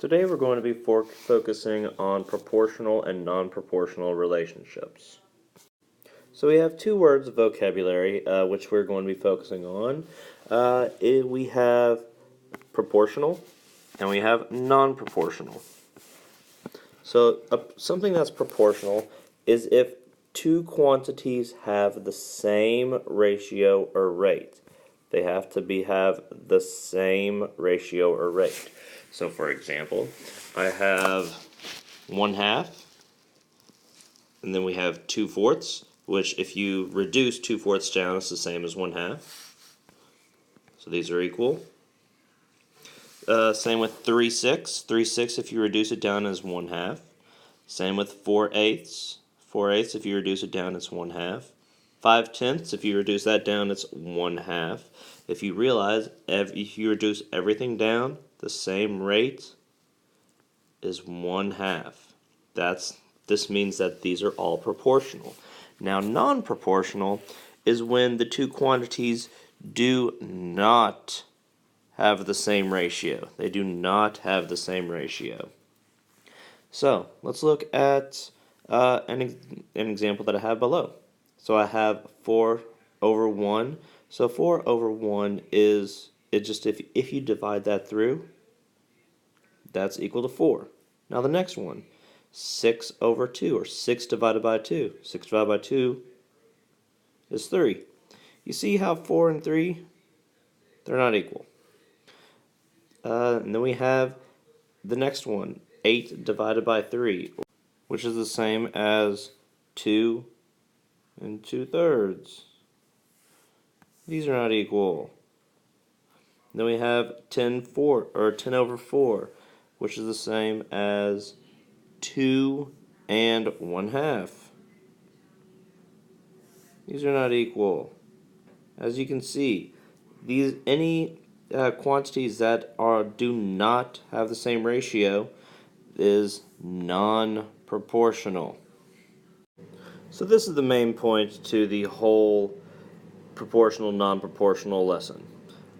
Today we're going to be focusing on proportional and non-proportional relationships. So we have two words of vocabulary which we're going to be focusing on. We have proportional and we have non-proportional. So something that's proportional is if two quantities have the same ratio or rate. They have to have the same ratio or rate. So for example, I have 1/2, and then we have 2/4, which if you reduce 2/4 down, it's the same as 1/2. So these are equal. Same with 3/6. 3/6 if you reduce it down is 1/2. Same with 4/8. 4/8 if you reduce it down, it's 1/2. 5/10 if you reduce that down, it's 1/2. If you realize if you reduce everything down the same rate is 1/2. This means that these are all proportional. Now, non-proportional is when the two quantities do not have the same ratio. They do not have the same ratio. So let's look at an example that I have below. So I have 4/1. So 4/1 is just if you divide that through, that's equal to 4. Now the next one, 6/2, or 6 divided by 2. 6 divided by 2 is 3. You see how 4 and 3, they're not equal. And then we have the next one, 8 divided by 3, which is the same as 2 and 2/3. These are not equal. Then we have 10/4, which is the same as 2 and 1/2. These are not equal. As you can see, any quantities that do not have the same ratio is non-proportional. So this is the main point to the whole proportional, non-proportional lesson.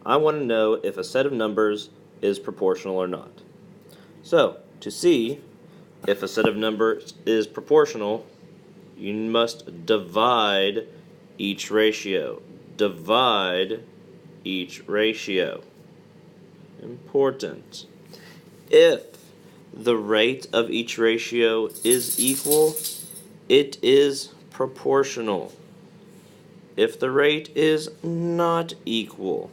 I want to know if a set of numbers is proportional or not. So, to see if a set of numbers is proportional, you must divide each ratio. Divide each ratio. Important. If the rate of each ratio is equal, it is proportional. If the rate is not equal,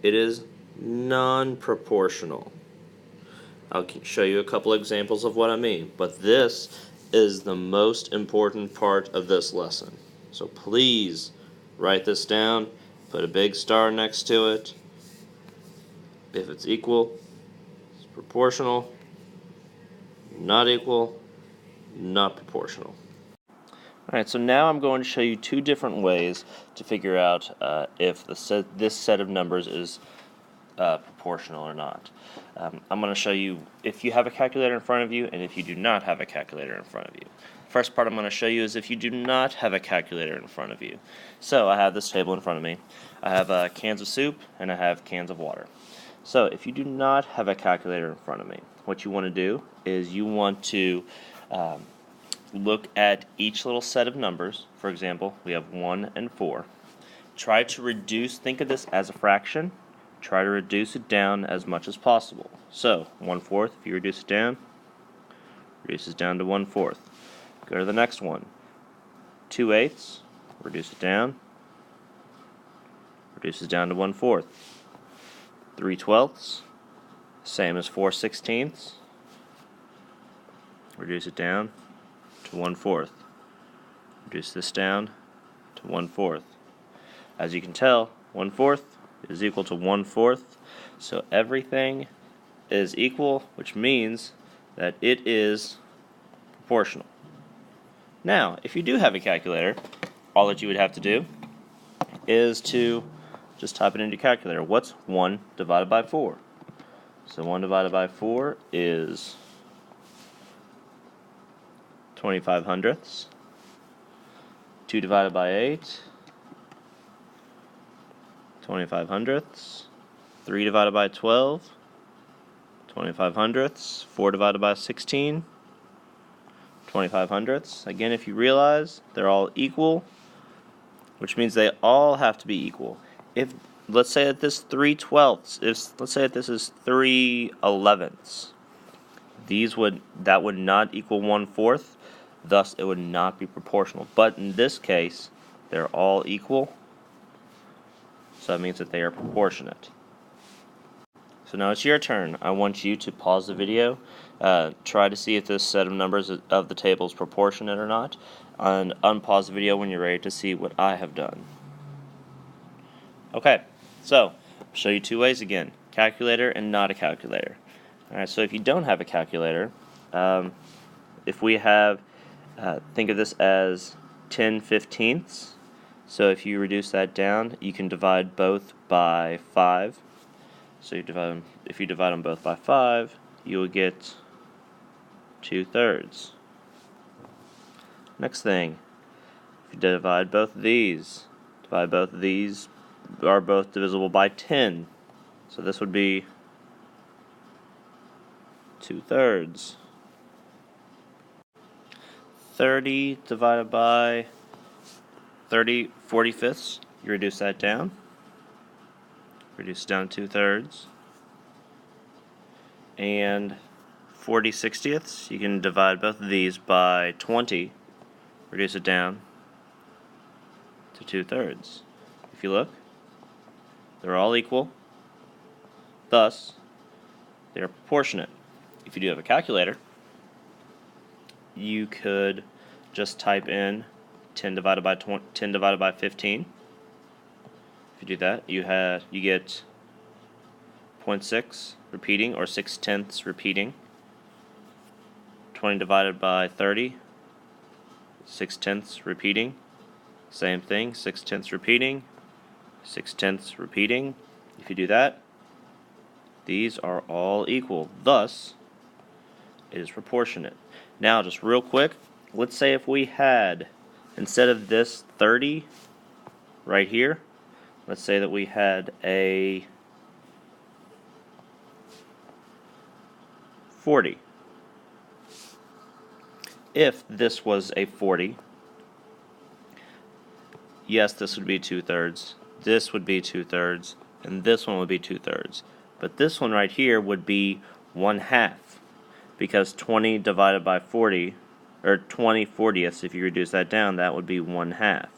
it is non-proportional. I'll show you a couple examples of what I mean, but this is the most important part of this lesson. So please write this down, put a big star next to it. If it's equal, it's proportional. Not equal, not proportional. Alright, so now I'm going to show you two different ways to figure out if this set of numbers is proportional or not. I'm going to show you if you have a calculator in front of you and if you do not have a calculator in front of you. First part I'm going to show you is if you do not have a calculator in front of you. So I have this table in front of me. I have cans of soup and I have cans of water. So if you do not have a calculator in front of me, what you want to do is you want to look at each little set of numbers. For example, we have 1 and 4. Try to reduce, think of this as a fraction. Try to reduce it down as much as possible. So 1/4, if you reduce it down, reduces down to 1/4. Go to the next one. 2/8, reduce it down, reduces down to 1/4. 3/12, same as 4/16, reduce it down to 1/4. Reduce this down to 1/4. As you can tell, 1/4 is equal to 1/4, so everything is equal, which means that it is proportional. Now, if you do have a calculator, all that you would have to do is to just type it into your calculator. What's 1 divided by 4? So 1 divided by 4 is 25 hundredths. 2 divided by 8, 25 hundredths. 3 divided by 12, 25 hundredths. 4 divided by 16. 25 hundredths. Again, if you realize they're all equal, which means they all have to be equal. If let's say that this 3/12ths, let's say that this is 3/11ths, that would not equal 1/4, thus it would not be proportional. But in this case, they're all equal, so that means that they are proportionate. So now it's your turn. I want you to pause the video, try to see if this set of numbers of the table is proportionate or not, and unpause the video when you're ready to see what I have done. Okay, so I'll show you two ways again, calculator and not a calculator. Alright, so if you don't have a calculator, if we have, think of this as 10/15ths, so if you reduce that down, you can divide both by 5. So if you divide them both by 5, you will get 2/3. Next thing, if you divide both of these are both divisible by 10. So this would be 2/3. 30 divided by 40/5, you reduce that down. Reduce it down to 2/3. And 40/60ths, you can divide both of these by 20. Reduce it down to 2/3. If you look, they're all equal. Thus, they are proportionate. If you do have a calculator, you could just type in 10 divided by 15. If you do that, you get 0.6 repeating, or 6/10ths repeating. 20 divided by 30, 6/10ths repeating. Same thing, 6/10ths repeating, 6/10ths repeating. If you do that, these are all equal. Thus, it is proportionate. Now, just real quick, let's say if we had, instead of this 30 right here, let's say that we had a 40. If this was a 40, yes, this would be 2/3, this would be 2/3, and this one would be 2/3. But this one right here would be 1/2, because 20 divided by 40, or 20/40ths, if you reduce that down, that would be 1/2.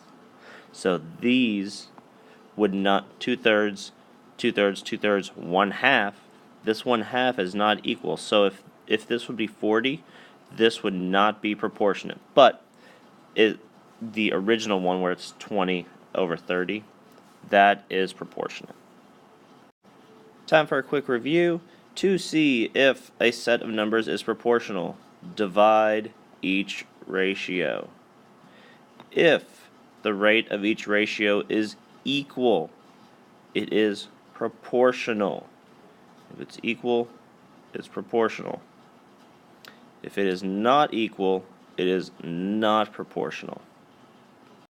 So these would not, 2/3, 2/3, 2/3, 1/2, this 1/2 is not equal. So if this would be 40, this would not be proportionate. But the original one, where it's 20/30, that is proportionate. Time for a quick review. To see if a set of numbers is proportional, divide each ratio. If the rate of each ratio is equal, it is proportional. If it's equal, it's proportional. If it is not equal, it is not proportional.